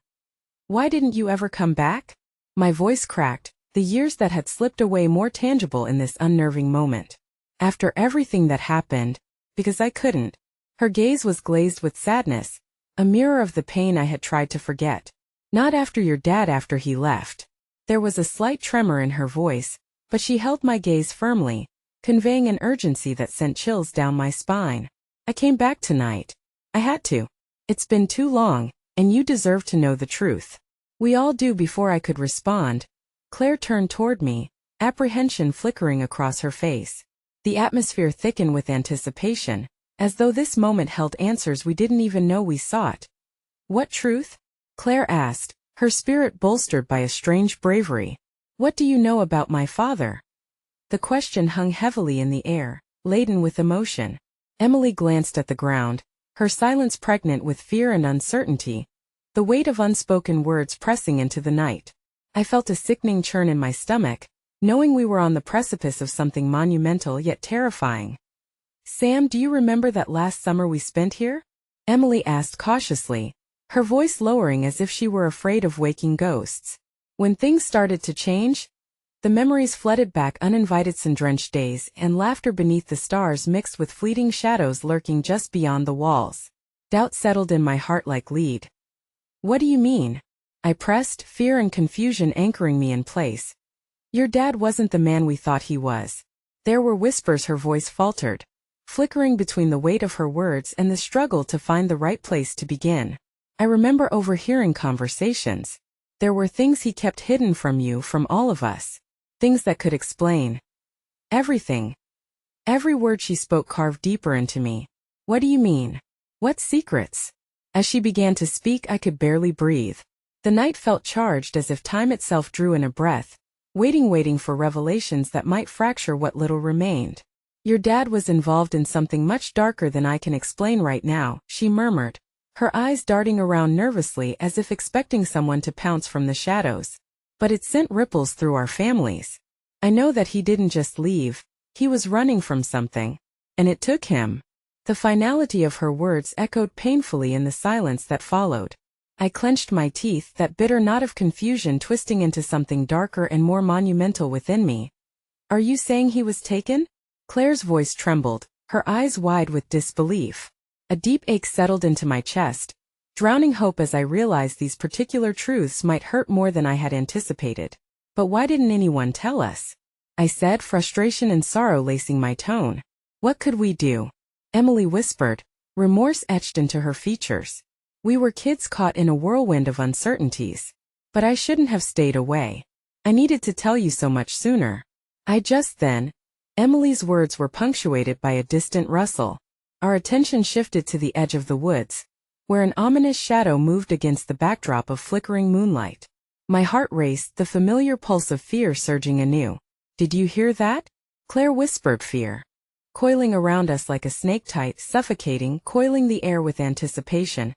Speaker 1: "Why didn't you ever come back?" My voice cracked, the years that had slipped away more tangible in this unnerving moment. "After everything that happened, because I couldn't." Her gaze was glazed with sadness, a mirror of the pain I had tried to forget. "Not after your dad, after he left." There was a slight tremor in her voice, but she held my gaze firmly, conveying an urgency that sent chills down my spine. "I came back tonight. I had to. It's been too long, and you deserve to know the truth." "We all do." Before I could respond, Claire turned toward me, apprehension flickering across her face. The atmosphere thickened with anticipation, as though this moment held answers we didn't even know we sought. "What truth?" Claire asked, her spirit bolstered by a strange bravery. "What do you know about my father?" The question hung heavily in the air, laden with emotion. Emily glanced at the ground, her silence pregnant with fear and uncertainty, the weight of unspoken words pressing into the night. I felt a sickening churn in my stomach, knowing we were on the precipice of something monumental yet terrifying. "Sam, do you remember that last summer we spent here?" Emily asked cautiously, her voice lowering as if she were afraid of waking ghosts. "When things started to change?" The memories flooded back, uninvited sun-drenched days and laughter beneath the stars mixed with fleeting shadows lurking just beyond the walls. Doubt settled in my heart like lead. "What do you mean?" I pressed, fear and confusion anchoring me in place. "Your dad wasn't the man we thought he was." There were whispers, her voice faltered. flickering between the weight of her words and the struggle to find the right place to begin. I remember overhearing conversations. There were things he kept hidden from you, from all of us. Things that could explain everything. Every word she spoke carved deeper into me. What do you mean? What secrets? As she began to speak, I could barely breathe. The night felt charged, as if time itself drew in a breath, waiting for revelations that might fracture what little remained. Your dad was involved in something much darker than I can explain right now, she murmured, her eyes darting around nervously as if expecting someone to pounce from the shadows. But it sent ripples through our families. I know that he didn't just leave, he was running from something. And it took him. The finality of her words echoed painfully in the silence that followed. I clenched my teeth, that bitter knot of confusion twisting into something darker and more monumental within me. Are you saying he was taken? Claire's voice trembled, her eyes wide with disbelief. A deep ache settled into my chest, drowning hope as I realized these particular truths might hurt more than I had anticipated. But why didn't anyone tell us? I said, frustration and sorrow lacing my tone. What could we do? Emily whispered, remorse etched into her features. We were kids caught in a whirlwind of uncertainties. But I shouldn't have stayed away. I needed to tell you so much sooner. Then. Emily's words were punctuated by a distant rustle. Our attention shifted to the edge of the woods, where an ominous shadow moved against the backdrop of flickering moonlight. My heart raced, the familiar pulse of fear surging anew. Did you hear that? Claire whispered, fear coiling around us like a snake, tight, suffocating, coiling the air with anticipation.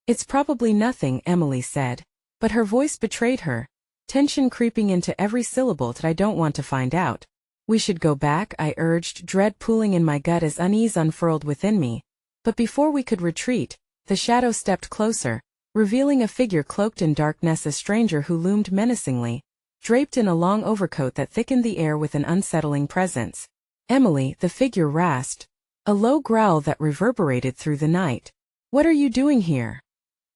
Speaker 1: It's probably nothing, Emily said, but her voice betrayed her, tension creeping into every syllable. That I don't want to find out. We should go back, I urged, dread pooling in my gut as unease unfurled within me. But before we could retreat, the shadow stepped closer, revealing a figure cloaked in darkness, a stranger who loomed menacingly, draped in a long overcoat that thickened the air with an unsettling presence. Emily, the figure rasped, a low growl that reverberated through the night. What are you doing here?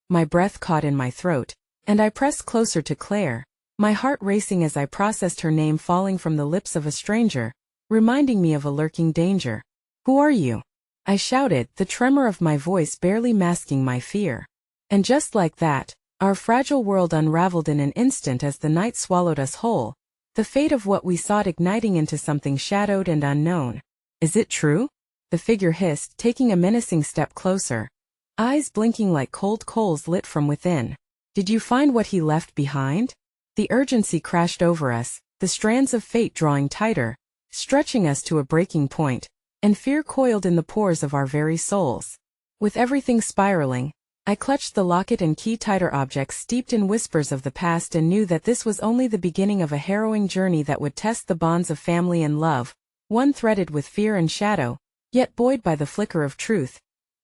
Speaker 1: My breath caught in my throat, and I pressed closer to Claire, my heart racing as I processed her name falling from the lips of a stranger, reminding me of a lurking danger. Who are you? I shouted, the tremor of my voice barely masking my fear. And just like that, our fragile world unraveled in an instant as the night swallowed us whole, the fate of what we sought igniting into something shadowed and unknown. Is it true? The figure hissed, taking a menacing step closer, eyes blinking like cold coals lit from within. Did you find what he left behind? The urgency crashed over us, the strands of fate drawing tighter, stretching us to a breaking point, and fear coiled in the pores of our very souls. With everything spiraling, I clutched the locket and key tighter, objects steeped in whispers of the past, and knew that this was only the beginning of a harrowing journey that would test the bonds of family and love, one threaded with fear and shadow, yet buoyed by the flicker of truth.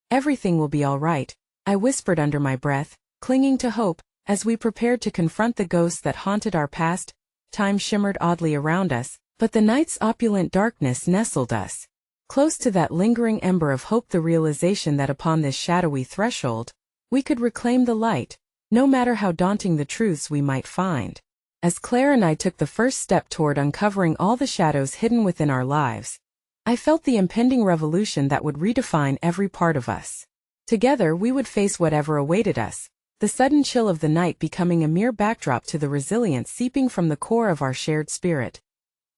Speaker 1: Everything will be all right, I whispered under my breath, clinging to hope. As we prepared to confront the ghosts that haunted our past, time shimmered oddly around us, but the night's opulent darkness nestled us close to that lingering ember of hope, the realization that upon this shadowy threshold, we could reclaim the light, no matter how daunting the truths we might find. As Claire and I took the first step toward uncovering all the shadows hidden within our lives, I felt the impending revolution that would redefine every part of us. Together we would face whatever awaited us, the sudden chill of the night becoming a mere backdrop to the resilience seeping from the core of our shared spirit.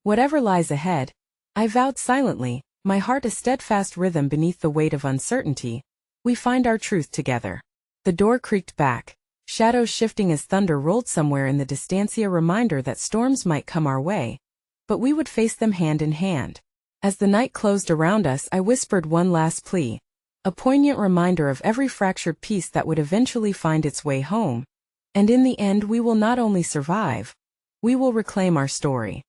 Speaker 1: Whatever lies ahead, I vowed silently, my heart a steadfast rhythm beneath the weight of uncertainty, we find our truth together. The door creaked back, shadows shifting as thunder rolled somewhere in the distance, a reminder that storms might come our way, but we would face them hand in hand. As the night closed around us, I whispered one last plea, a poignant reminder of every fractured piece that would eventually find its way home. And in the end, we will not only survive, we will reclaim our story.